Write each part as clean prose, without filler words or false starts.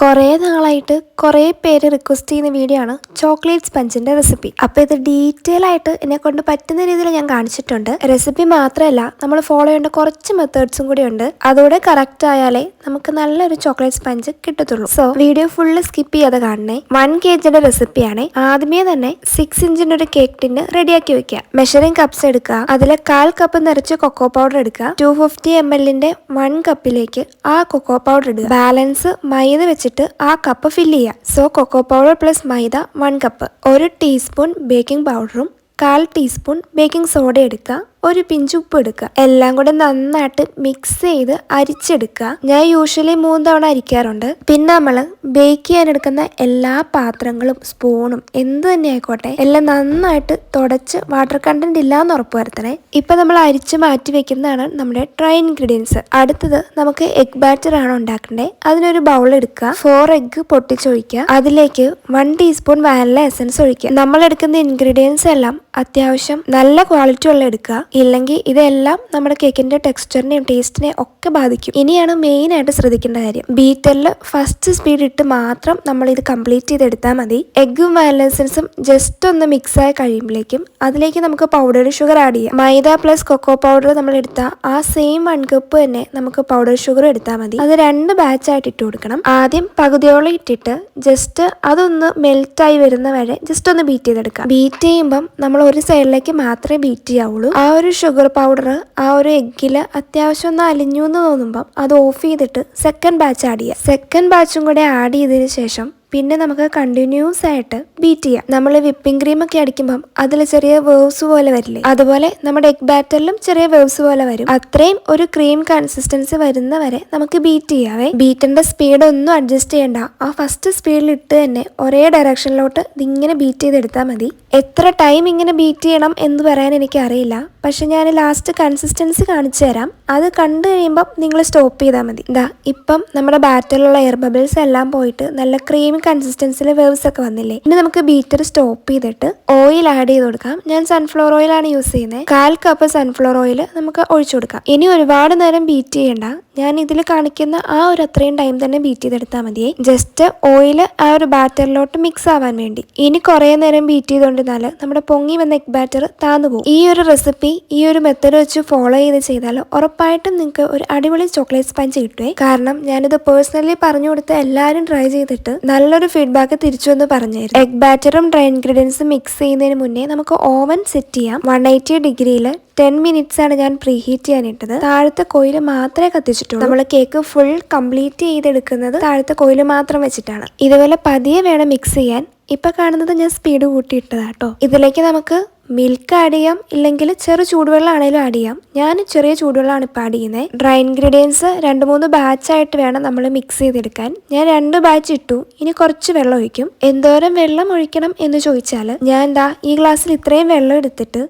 കുറേ നാളായിട്ട് കുറേ പേര് റിക്വസ്റ്റ് ചെയ്യുന്ന വീഡിയോ ആണ് ചോക്ലേറ്റ് സ്പഞ്ചിന്റെ റെസിപ്പി. അപ്പോൾ ഇത് ഡീറ്റെയിൽ ആയിട്ട് എന്നെ കൊണ്ട് പറ്റുന്ന രീതിയിൽ ഞാൻ കാണിച്ചിട്ടുണ്ട്. റെസിപ്പി മാത്രമല്ല, നമ്മൾ ഫോളോ ചെയ്യേണ്ട കുറച്ച് മെത്തേഡ്സും കൂടി ഉണ്ട്. അതോടെ കറക്റ്റ് ആയാലേ നമുക്ക് നല്ലൊരു ചോക്ലേറ്റ് സ്പഞ്ച് കിട്ടത്തുള്ളൂ. സോ വീഡിയോ ഫുള്ള് സ്കിപ്പ് ചെയ്യാതെ കാണണേ. 1 kg റെസിപ്പിയാണ്. ആദ്യമേ തന്നെ 6 ഇഞ്ചിന്റെ ഒരു കേക്ക് ടിന്ന് റെഡിയാക്കി വെക്കുക. മെഷറിംഗ് കപ്സ് എടുക്കുക. അതിൽ 1/4 കപ്പ് നിറച്ച് കൊക്കോ പൗഡർ എടുക്കുക. 250 ml 1 കപ്പിലേക്ക് ആ കൊക്കോ പൗഡർ ഇടുക. ബാലൻസ് മൈദ വെച്ചിട്ട് ആ കപ്പ് ഫില്ല് ചെയ്യുക. സോ കൊക്കോ പൗഡർ പ്ലസ് മൈദ 1 കപ്പ്. 1 ടീസ്പൂൺ ബേക്കിംഗ് പൗഡറും 1/4 ടീസ്പൂൺ ബേക്കിംഗ് സോഡ എടുക്കുക. ഒരു പിഞ്ച് ഉപ്പ് എടുക്കുക. എല്ലാം കൂടെ നന്നായിട്ട് മിക്സ് ചെയ്ത് അരിച്ചെടുക്കുക. ഞാൻ യൂഷ്വലി 3 തവണ അരിക്കാറുണ്ട്. പിന്നെ നമ്മൾ ബേക്ക് ചെയ്യാൻ എടുക്കുന്ന എല്ലാ പാത്രങ്ങളും സ്പൂണും എന്ത് തന്നെ ആയിക്കോട്ടെ എല്ലാം നന്നായിട്ട് തുടച്ച് വാട്ടർ കണ്ടന്റ് ഇല്ലാന്ന് ഉറപ്പ് വരുത്തണേ. ഇപ്പൊ നമ്മൾ അരിച്ച് മാറ്റി വെക്കുന്നതാണ് നമ്മുടെ ഡ്രൈ ഇൻഗ്രീഡിയൻസ്. അടുത്തത് നമുക്ക് എഗ് ബാറ്റർ ആണ് ഉണ്ടാക്കേണ്ടത്. അതിനൊരു ബൗൾ എടുക്കുക. 4 എഗ് പൊട്ടിച്ചൊഴിക്കുക. അതിലേക്ക് 1 ടീസ്പൂൺ വാനില എസൻസ് ഒഴിക്കുക. നമ്മൾ എടുക്കുന്ന ഇൻഗ്രീഡിയൻസ് എല്ലാം അത്യാവശ്യം നല്ല ക്വാളിറ്റി ഉള്ള എടുക്കുക. ഇല്ലെങ്കിൽ ഇതെല്ലാം നമ്മുടെ കേക്കിന്റെ ടെക്സ്ചറിനെയും ടേസ്റ്റിനെയും ഒക്കെ ബാധിക്കും. ഇനിയാണ് മെയിൻ ആയിട്ട് ശ്രദ്ധിക്കേണ്ട കാര്യം. ബീറ്ററിൽ ഫസ്റ്റ് സ്പീഡ് ഇട്ട് മാത്രം നമ്മൾ ഇത് കംപ്ലീറ്റ് ചെയ്തെടുത്താൽ മതി. എഗ്ഗും വാനില എസൻസും ജസ്റ്റ് ഒന്ന് മിക്സ് ആയി കഴിയുമ്പോഴേക്കും അതിലേക്ക് നമുക്ക് പൗഡർ ഷുഗർ ആഡ് ചെയ്യാം. മൈദ പ്ലസ് കൊക്കോ പൗഡർ നമ്മൾ എടുത്താൽ ആ സെയിം 1 കപ്പ് തന്നെ നമുക്ക് പൗഡർ ഷുഗർ എടുത്താൽ മതി. അത് 2 ബാച്ച് ആയിട്ട് ഇട്ട് കൊടുക്കണം. ആദ്യം പകുതിയോളം ഇട്ടിട്ട് ജസ്റ്റ് അതൊന്ന് മെൽറ്റ് ആയി വരുന്ന വരെ ജസ്റ്റ് ഒന്ന് ബീറ്റ് ചെയ്തെടുക്കാം. ബീറ്റ് ചെയ്യുമ്പം നമ്മൾ ഒരു സൈഡിലേക്ക് മാത്രമേ ബീറ്റ് ചെയ്യാവുള്ളൂ. ആ ഒരു ഷുഗർ പൗഡർ ആ ഒരു എഗ്ഗില് അത്യാവശ്യം ഒന്ന് അലിഞ്ഞു എന്ന് തോന്നുമ്പം അത് ഓഫ് ചെയ്തിട്ട് സെക്കൻഡ് ബാച്ച് ആഡ് ചെയ്യാം. സെക്കൻഡ് ബാച്ചും കൂടെ ആഡ് ചെയ്തതിന് ശേഷം പിന്നെ നമുക്ക് കണ്ടിന്യൂസ് ആയിട്ട് ബീറ്റ് ചെയ്യാം. നമ്മൾ വിപ്പിംഗ് ക്രീം ഒക്കെ അടിക്കുമ്പം അതിൽ ചെറിയ വേവ്സ് പോലെ വരില്ലേ, അതുപോലെ നമ്മുടെ എഗ് ബാറ്ററിലും ചെറിയ വേവ്സ് പോലെ വരും. അത്രയും ഒരു ക്രീം കൺസിസ്റ്റൻസി വരുന്ന വരെ നമുക്ക് ബീറ്റ് ചെയ്യാവേ. ബീറ്റിന്റെ സ്പീഡ് ഒന്നും അഡ്ജസ്റ്റ് ചെയ്യണ്ട. ആ ഫസ്റ്റ് സ്പീഡിൽ ഇട്ട് തന്നെ ഒരേ ഡയറക്ഷനിലോട്ട് ഇതിങ്ങനെ ബീറ്റ് ചെയ്തെടുത്താൽ മതി. എത്ര ടൈം ഇങ്ങനെ ബീറ്റ് ചെയ്യണം എന്ന് പറയാൻ എനിക്ക് അറിയില്ല. പക്ഷെ ഞാൻ ലാസ്റ്റ് കൺസിസ്റ്റൻസി കാണിച്ചു തരാം. അത് കണ്ടു കഴിയുമ്പം നിങ്ങൾ സ്റ്റോപ്പ് ചെയ്താൽ മതി. ഇപ്പം നമ്മുടെ ബാറ്ററിലുള്ള എയർ ബബിൾസ് എല്ലാം പോയിട്ട് നല്ല ക്രീം കൺസിസ്റ്റൻസിയിലെ വേവ്സ് ഒക്കെ വന്നില്ലേ. ഇനി നമുക്ക് ബീറ്റർ സ്റ്റോപ്പ് ചെയ്തിട്ട് ഓയിൽ ആഡ് ചെയ്ത് കൊടുക്കാം. ഞാൻ സൺഫ്ലവർ ഓയിൽ ആണ് യൂസ് ചെയ്യുന്നത്. 1/4 കപ്പ് സൺഫ്ലവർ ഓയിൽ നമുക്ക് ഒഴിച്ചു കൊടുക്കാം. ഇനി ഒരുപാട് നേരം ബീറ്റ് ചെയ്യണ്ട. ഞാൻ ഇതിൽ കാണിക്കുന്ന ആ ഒരു അത്രയും ടൈം തന്നെ ബീറ്റ് ചെയ്തെടുത്താൽ മതിയേ. ജസ്റ്റ് ഓയിൽ ആ ഒരു ബാറ്ററിലോട്ട് മിക്സ് ആവാൻ വേണ്ടി. ഇനി കുറെ നേരം ബീറ്റ് ചെയ്തുകൊണ്ടിരുന്നാൽ നമ്മുടെ പൊങ്ങി വന്ന എഗ് ബാറ്റർ താന്നു പോകും. ഈ ഒരു റെസിപ്പി ഈ ഒരു മെത്തേഡ് വെച്ച് ഫോളോ ചെയ്ത് ചെയ്താൽ ഉറപ്പായിട്ടും നിങ്ങൾക്ക് ഒരു അടിപൊളി ചോക്ലേറ്റ് സ്പഞ്ച് കിട്ടുവേ. കാരണം ഞാനിത് പേഴ്സണലി പറഞ്ഞു കൊടുത്ത് എല്ലാവരും ട്രൈ ചെയ്തിട്ട് നല്ലൊരു ഫീഡ്ബാക്ക് തിരിച്ചു എന്ന് പറഞ്ഞായിരുന്നു. എഗ് ബാറ്ററും ഡ്രൈ ഇൻഗ്രീഡിയൻസും മിക്സ് ചെയ്യുന്നതിന് മുന്നേ നമുക്ക് ഓവൻ സെറ്റ് ചെയ്യാം. 180 ഡിഗ്രിയിൽ 10 മിനിറ്റ്സ് ആണ് ഞാൻ പ്രീ ഹീറ്റ് ചെയ്യാനിട്ടത്. താഴത്തെ കോയിൽ മാത്രമേ കത്തിച്ചിട്ടുള്ളൂ. നമ്മൾ കേക്ക് ഫുൾ കംപ്ലീറ്റ് ചെയ്തെടുക്കുന്നത് താഴത്തെ കോയിൽ മാത്രം വെച്ചിട്ടാണ്. ഇതുപോലെ പതിയെ വേണം മിക്സ് ചെയ്യാൻ. ഇപ്പൊ കാണുന്നത് ഞാൻ സ്പീഡ് കൂട്ടിയിട്ടതാട്ടോ. ഇതിലേക്ക് നമുക്ക് മിൽക്ക് ആഡ് ചെയ്യാം, ഇല്ലെങ്കിൽ ചെറു ചൂടുവെള്ളം ആണെങ്കിലും ആഡ് ചെയ്യാം. ഞാൻ ചെറിയ ചൂടുവെള്ളമാണ് ഇപ്പം ആഡ് ചെയ്യുന്നത്. ഡ്രൈ ഇൻഗ്രീഡിയൻസ് 2-3 ബാച്ച് ആയിട്ട് വേണം നമ്മൾ മിക്സ് ചെയ്തെടുക്കാൻ. ഞാൻ 2 ബാച്ച് ഇട്ടു. ഇനി കുറച്ച് വെള്ളം ഒഴിക്കും. എന്തോരം വെള്ളം ഒഴിക്കണം എന്ന് ചോദിച്ചാൽ ഞാൻ ഈ ഗ്ലാസ്സിൽ ഇത്രയും വെള്ളം എടുത്തിട്ട്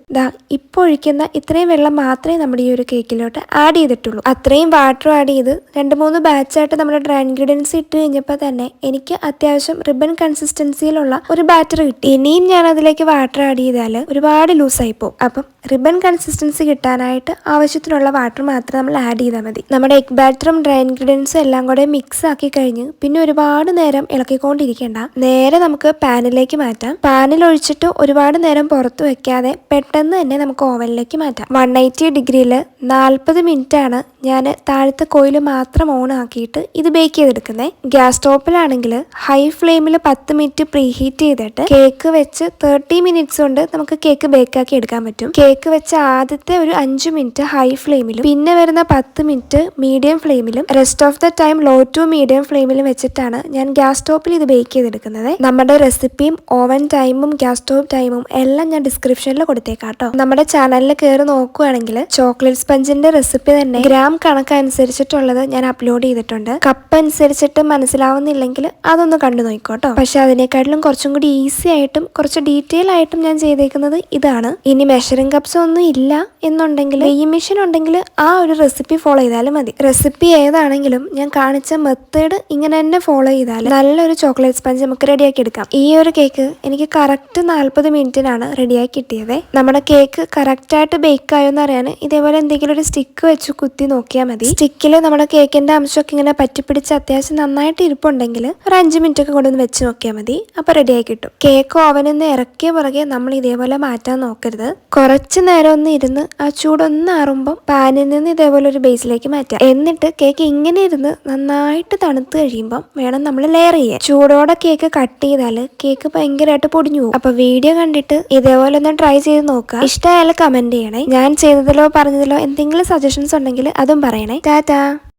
ഇപ്പോൾ ഒഴിക്കുന്ന ഇത്രയും വെള്ളം മാത്രമേ നമ്മുടെ ഈ ഒരു കേക്കിലോട്ട് ആഡ് ചെയ്തിട്ടുള്ളൂ. അത്രയും വാട്ടർ ആഡ് ചെയ്ത് 2-3 ബാച്ചായിട്ട് നമ്മുടെ ഡ്രൈ ഇൻഗ്രീഡിയൻസ് ഇട്ട് കഴിഞ്ഞപ്പോൾ തന്നെ എനിക്ക് അത്യാവശ്യം റിബൺ കൺസിസ്റ്റൻസിയിലുള്ള ഒരു ബാറ്റർ കിട്ടി. ഇനിയും ഞാൻ അതിലേക്ക് വാട്ടർ ആഡ് ചെയ്താൽ ഒരുപാട് ലൂസായി പോകും. അപ്പം റിബൺ കൺസിസ്റ്റൻസി കിട്ടാനായിട്ട് ആവശ്യത്തിനുള്ള വാട്ടർ മാത്രം നമ്മൾ ആഡ് ചെയ്താൽ മതി. നമ്മുടെ എഗ് ബാറ്ററും ഡ്രൈ ഇൻഗ്രീഡിയൻസും എല്ലാം കൂടെ മിക്സ് ആക്കി കഴിഞ്ഞ് പിന്നെ ഒരുപാട് നേരം ഇളക്കിക്കൊണ്ടിരിക്കേണ്ട. നേരെ നമുക്ക് പാനിലേക്ക് മാറ്റാം. പാനിൽ ഒഴിച്ചിട്ട് ഒരുപാട് നേരം പുറത്ത് വെക്കാതെ പെട്ടെന്ന് തന്നെ നമുക്ക് ഓവനിലേക്ക് മാറ്റാം. 180 ഡിഗ്രിയിൽ 40 മിനിറ്റ് ആണ് ഞാൻ താഴത്തെ കോയിൽ മാത്രം ഓൺ ആക്കിയിട്ട് ഇത് ബേക്ക് ചെയ്തെടുക്കുന്നത്. ഗ്യാസ് സ്റ്റോപ്പിലാണെങ്കിൽ ഹൈ ഫ്ലെയിമിൽ 10 മിനിറ്റ് പ്രീ ഹീറ്റ് ചെയ്തിട്ട് കേക്ക് വെച്ച് 30 മിനിറ്റ്സ് കൊണ്ട് നമുക്ക് കേക്ക് ബേക്കാക്കി എടുക്കാൻ പറ്റും. കേക്ക് വെച്ച ആദ്യത്തെ ഒരു 5 മിനിറ്റ് ഹൈ ഫ്ലെയിമിലും പിന്നെ വരുന്ന 10 മിനിറ്റ് മീഡിയം ഫ്ലെയിമിലും rest of the time low to medium ഫ്ലെയിമിലും വെച്ചിട്ടാണ് ഞാൻ ഗ്യാസ് സ്റ്റോപ്പിൽ ഇത് ബേക്ക് ചെയ്തെടുക്കുന്നത്. നമ്മുടെ റെസിപ്പിയും ഓവൻ ടൈമും ഗ്യാസ് സ്റ്റോപ്പ് ടൈമും എല്ലാം ഞാൻ ഡിസ്ക്രിപ്ഷനിൽ കൊടുത്തേക്കാം കേട്ടോ. നമ്മുടെ ചാനലിൽ കയറി നോക്കുകയാണെങ്കിൽ ചോക്ലേറ്റ് സ്പഞ്ചിന്റെ റെസിപ്പി തന്നെ ഗ്രാം കണക്കനുസരിച്ചിട്ടുള്ളത് ഞാൻ അപ്ലോഡ് ചെയ്തിട്ടുണ്ട്. കപ്പ് അനുസരിച്ചിട്ട് മനസ്സിലാവുന്നില്ലെങ്കിൽ അതൊന്ന് കണ്ടു നോക്കോട്ടോ. പക്ഷെ അതിനേക്കാട്ടിലും കുറച്ചും കൂടി ഈസി ആയിട്ടും കുറച്ച് ഡീറ്റെയിൽ ആയിട്ടും ഞാൻ ചെയ്തേക്കുന്നത് ഇതാണ്. ഇനി മെഷറിംഗ് മേക്കപ്സ് ഒന്നും ഇല്ല എന്നുണ്ടെങ്കിൽ വെയ്യിങ് മെഷീൻ ഉണ്ടെങ്കിൽ ആ ഒരു റെസിപ്പി ഫോളോ ചെയ്താലും മതി. റെസിപ്പി ഏതാണെങ്കിലും ഞാൻ കാണിച്ച മെത്തേഡ് ഇങ്ങനെ തന്നെ ഫോളോ ചെയ്താൽ നല്ലൊരു ചോക്ലേറ്റ് സ്പഞ്ച് നമുക്ക് റെഡിയാക്കി എടുക്കാം. ഈ ഒരു കേക്ക് എനിക്ക് കറക്റ്റ് 40 മിനിറ്റിനാണ് റെഡിയാക്കി കിട്ടിയത്. നമ്മുടെ കേക്ക് കറക്റ്റായിട്ട് ബേക്ക് ആയോ എന്ന് അറിയാൻ ഇതേപോലെ എന്തെങ്കിലും ഒരു സ്റ്റിക്ക് വെച്ച് കുത്തി നോക്കിയാൽ മതി. സ്റ്റിക്കിൽ നമ്മുടെ കേക്കിന്റെ അംശമൊക്കെ ഇങ്ങനെ പറ്റിപ്പിടിച്ച് അത്യാവശ്യം നന്നായിട്ട് ഇരിപ്പുണ്ടെങ്കിൽ ഒരു 5 മിനിറ്റ് ഒക്കെ കൊണ്ടൊന്ന് വെച്ച് നോക്കിയാൽ മതി. അപ്പൊ റെഡിയായി കിട്ടും. കേക്ക് ഓവനിൽ നിന്ന് ഇറക്കിയ പുറകെ നമ്മൾ ഇതേപോലെ മാറ്റാൻ നോക്കരുത്. കുറച്ച് നേരം ഒന്ന് ഇരുന്ന് ആ ചൂടൊന്ന് ആറുമ്പോൾ പാനിൽ നിന്ന് ഇതേപോലെ ഒരു ബേസിലേക്ക് മാറ്റാം. എന്നിട്ട് കേക്ക് ഇങ്ങനെ ഇരുന്ന് നന്നായിട്ട് തണുത്ത് കഴിയുമ്പോൾ വേണം നമ്മൾ ലെയർ ചെയ്യാൻ. ചൂടോടെ കേക്ക് കട്ട് ചെയ്താൽ കേക്ക് ഭയങ്കരമായിട്ട് പൊടിഞ്ഞു പോകും. അപ്പൊ വീഡിയോ കണ്ടിട്ട് ഇതേപോലെ ഒന്ന് ട്രൈ ചെയ്ത് നോക്കുക. ഇഷ്ടമായാലും കമന്റ് ചെയ്യണേ. ഞാൻ ചെയ്തതിലോ പറഞ്ഞതിലോ എന്തെങ്കിലും സജഷൻസ് ഉണ്ടെങ്കിൽ അതും പറയണേ. ടാറ്റാ.